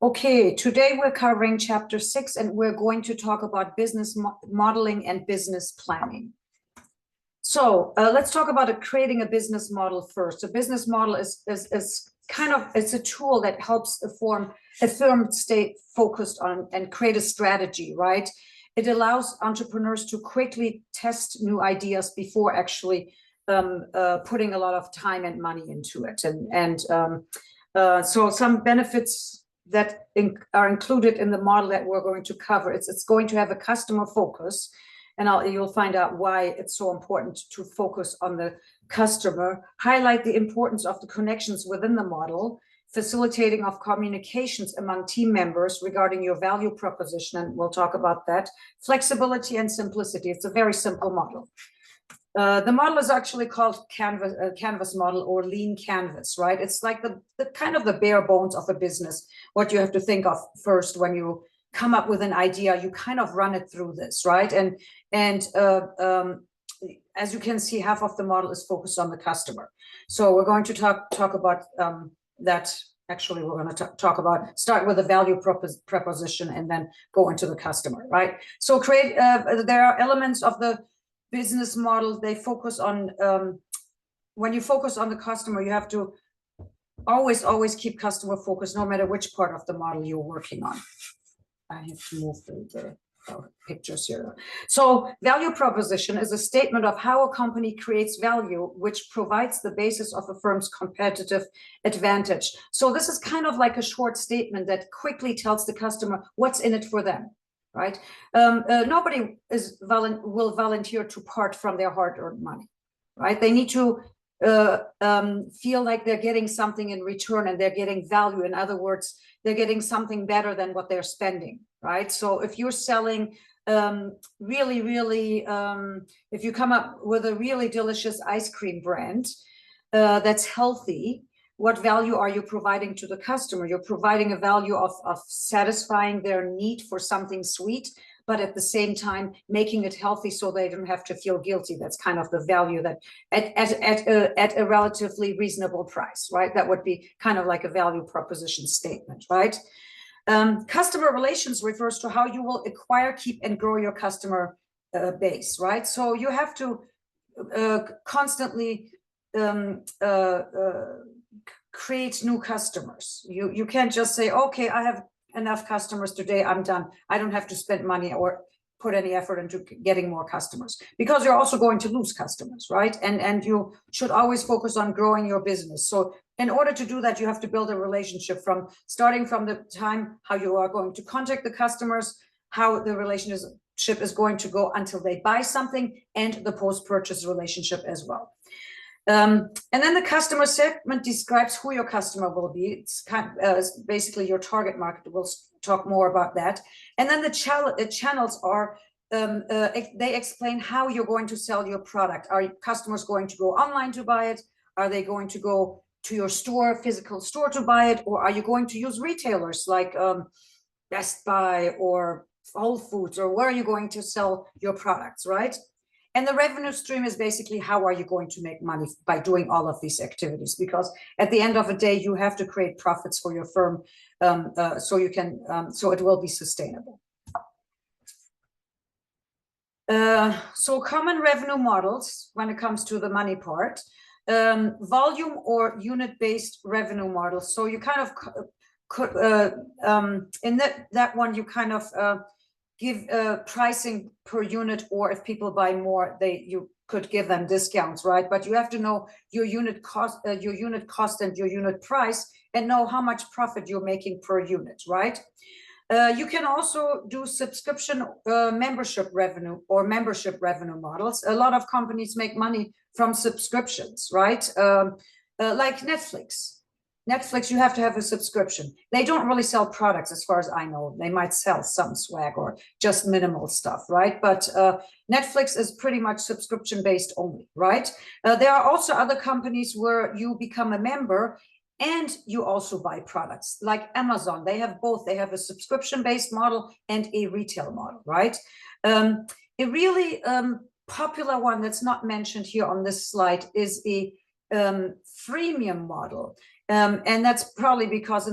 Okay, today we're covering chapter 6 and we're going to talk about business modeling and business planning. So let's talk about creating a business model first. A business model is it's a tool that helps a firm stay focused on and create a strategy, right? It allows entrepreneurs to quickly test new ideas before actually putting a lot of time and money into it. So some benefits that are included in the model that we're going to cover. It's going to have a customer focus, and you'll find out why it's so important to focus on the customer, highlight the importance of the connections within the model, facilitating of communications among team members regarding your value proposition, and we'll talk about that, flexibility and simplicity. It's a very simple model. The model is actually called canvas model or lean canvas, right? It's like the kind of the bare bones of a business. What you have to think of first when you come up with an idea, you kind of run it through this, right? And as you can see, half of the model is focused on the customer. So we're going to talk about that. Actually, we're going to start with the value proposition and then go into the customer, right? So there are elements of the business model. They focus on when you focus on the customer, you have to always keep customer focused, no matter which part of the model you're working on. I have to move the pictures here. So value proposition is a statement of how a company creates value, which provides the basis of a firm's competitive advantage. So this is kind of like a short statement that quickly tells the customer what's in it for them. Right? Nobody will volunteer to part from their hard-earned money, right? They need to feel like they're getting something in return and they're getting value. In other words, they're getting something better than what they're spending, right? So if you're selling if you come up with a really delicious ice cream brand that's healthy, what value are you providing to the customer? You're providing a value of satisfying their need for something sweet, but at the same time making it healthy so they don't have to feel guilty. That's kind of the value that at a relatively reasonable price, right? That would be kind of like a value proposition statement, right? Customer relations refers to how you will acquire, keep, and grow your customer base, right? So you have to constantly create new customers. You can't just say, okay, I have enough customers today, I'm done. I don't have to spend money or put any effort into getting more customers, because you're also going to lose customers, right? And you should always focus on growing your business. So in order to do that, you have to build a relationship starting from the time how you are going to contact the customers, how the relationship is going to go until they buy something, and the post-purchase relationship as well. And then the customer segment describes who your customer will be. It's basically your target market. We'll talk more about that. And then the channels are, they explain how you're going to sell your product. Are customers going to go online to buy it? Are they going to go to your physical store to buy it? Or are you going to use retailers like Best Buy or Whole Foods? Or where are you going to sell your products, right? And the revenue stream is basically how are you going to make money by doing all of these activities? Because at the end of the day, you have to create profits for your firm so it will be sustainable. So common revenue models when it comes to the money part, volume or unit-based revenue models. So you kind of could, in that one, you kind of give pricing per unit, or if people buy more, you could give them discounts, right? But you have to know your unit cost and your unit price, and know how much profit you're making per unit, right? You can also do subscription membership revenue or membership revenue models. A lot of companies make money from subscriptions, right? Like Netflix. Netflix, you have to have a subscription. They don't really sell products as far as I know. They might sell some swag or just minimal stuff, right? But Netflix is pretty much subscription-based only, right? There are also other companies where you become a member and you also buy products, like Amazon. They have both. They have a subscription-based model and a retail model, right? A really popular one that's not mentioned here on this slide is a freemium model. And that's probably because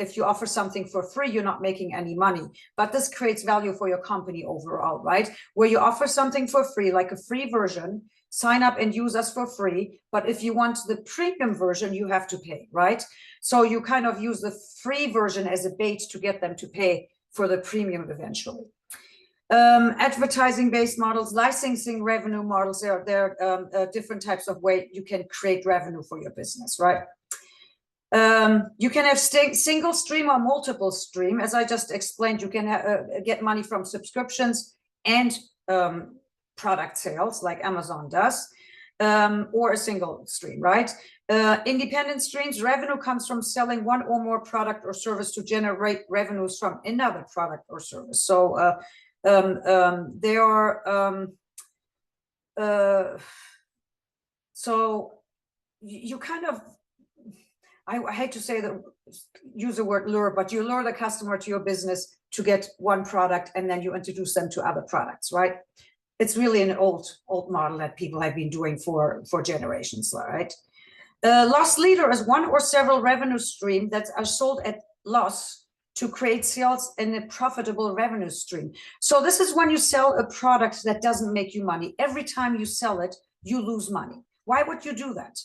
if you offer something for free, you're not making any money, but this creates value for your company overall, right? Where you offer something for free, like a free version, sign up and use us for free. But if you want the premium version, you have to pay, right? So you kind of use the free version as a bait to get them to pay for the premium eventually. Advertising-based models, licensing revenue models, there are different types of way you can create revenue for your business, right? You can have single stream or multiple stream. As I just explained, you can get money from subscriptions and product sales like Amazon does, or a single stream, right? Independent streams, revenue comes from selling one or more product or service to generate revenues from another product or service. So there are, so you kind of, I hate to say that, use the word lure, but you lure the customer to your business to get one product and then you introduce them to other products, right? It's really an old model that people have been doing for generations, right? Loss leader is one or several revenue streams that are sold at loss to create sales in a profitable revenue stream. So this is when you sell a product that doesn't make you money. Every time you sell it, you lose money. Why would you do that?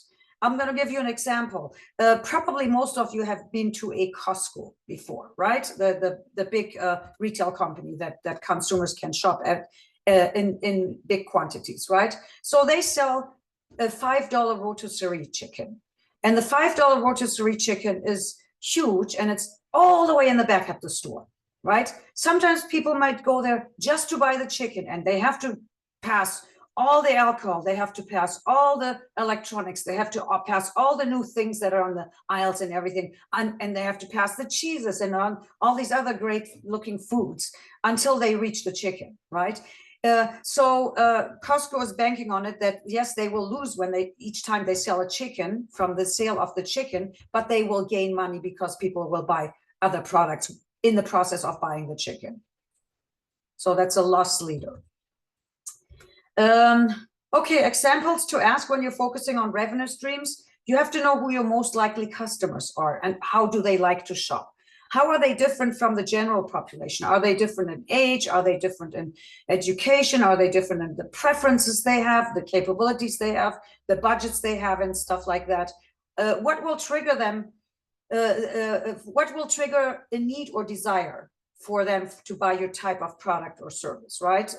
I'm going to give you an example. Probably most of you have been to a Costco before, right? The big retail company that consumers can shop at in big quantities, right? So they sell a $5 rotisserie chicken. And the $5 rotisserie chicken is huge, and it's all the way in the back at the store, right? Sometimes people might go there just to buy the chicken, and they have to pass all the alcohol, they have to pass all the electronics, they have to pass all the new things that are on the aisles and everything, and they have to pass the cheeses and on all these other great looking foods until they reach the chicken, right? So Costco is banking on it that yes, they will lose when each time they sell a chicken from the sale of the chicken, but they will gain money because people will buy other products in the process of buying the chicken. So that's a loss leader. Okay, examples to ask when you're focusing on revenue streams. You have to know who your most likely customers are and how do they like to shop. How are they different from the general population? Are they different in age? Are they different in education? Are they different in the preferences they have, the capabilities they have, the budgets they have, and stuff like that? What will trigger them? What will trigger a need or desire for them to buy your type of product or service, right?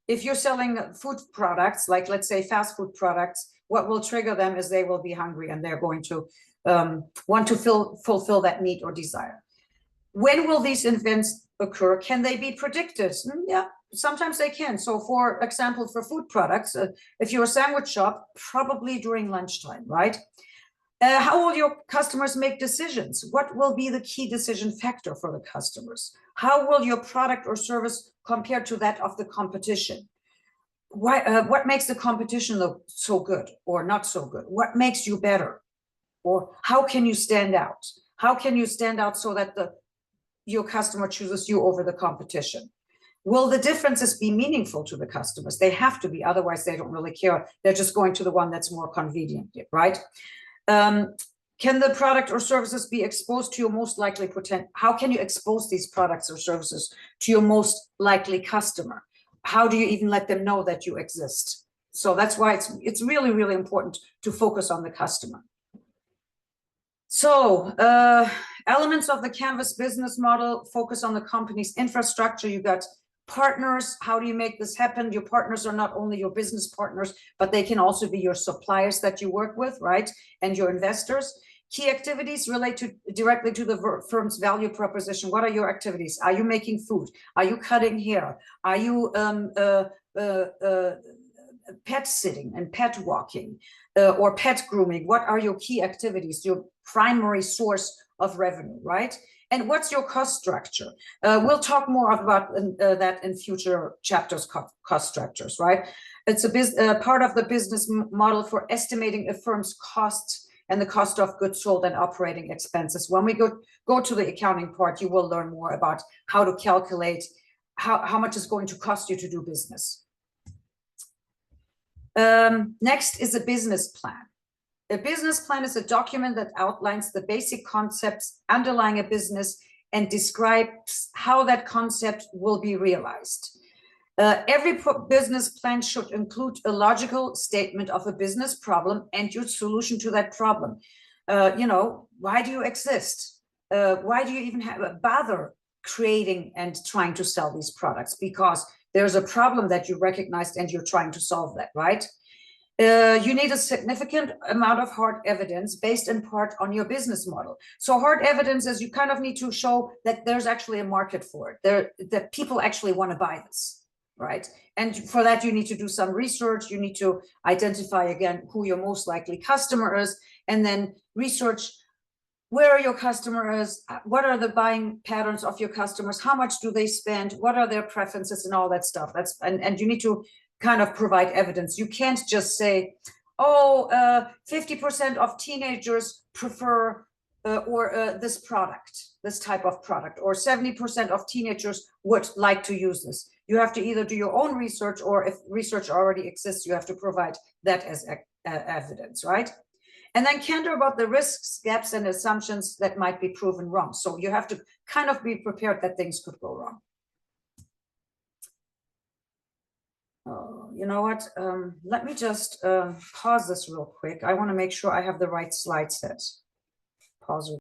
If you're selling food products, like let's say fast food products, what will trigger them is they will be hungry and they're going to want to fulfill that need or desire. When will these events occur? Can they be predicted? Yeah, sometimes they can. So for example, for food products, if you're a sandwich shop, probably during lunchtime, right? How will your customers make decisions? What will be the key decision factor for the customers? How will your product or service compare to that of the competition? What makes the competition look so good or not so good? What makes you better? Or how can you stand out? How can you stand out so that your customer chooses you over the competition? Will the differences be meaningful to the customers? They have to be, otherwise they don't really care. They're just going to the one that's more convenient, right? Can the product or services be exposed to your most likely potential? How can you expose these products or services to your most likely customer? How do you even let them know that you exist? So that's why it's really, really important to focus on the customer. So elements of the Canvas business model focus on the company's infrastructure. You got partners. How do you make this happen? Your partners are not only your business partners, but they can also be your suppliers that you work with, right? And your investors. Key activities relate directly to the firm's value proposition. What are your activities? Are you making food? Are you cutting hair? Are you pet sitting and pet walking or pet grooming? What are your key activities, your primary source of revenue, right? And what's your cost structure? We'll talk more about that in future chapters, cost structures, right? It's a part of the business model for estimating a firm's costs and the cost of goods sold and operating expenses. When we go to the accounting part, you will learn more about how to calculate how much is going to cost you to do business. Next is a business plan. A business plan is a document that outlines the basic concepts underlying a business and describes how that concept will be realized. Every business plan should include a logical statement of a business problem and your solution to that problem. Why do you exist? Why do you even bother creating and trying to sell these products? Because there's a problem that you recognized and you're trying to solve that, right? You need a significant amount of hard evidence based in part on your business model. So hard evidence is you kind of need to show that there's actually a market for it, that people actually want to buy this, right? And for that, you need to do some research. You need to identify, again, who your most likely customer is, and then research where are your customers, what are the buying patterns of your customers, how much do they spend, what are their preferences, and all that stuff. And you need to kind of provide evidence. You can't just say, 50% of teenagers prefer this product, this type of product, or 70% of teenagers would like to use this. You have to either do your own research, or if research already exists, you have to provide that as evidence, right? And then candor about the risks, gaps, and assumptions that might be proven wrong. So you have to kind of be prepared that things could go wrong. You know what? Let me just pause this real quick. I want to make sure I have the right slide set. Pause.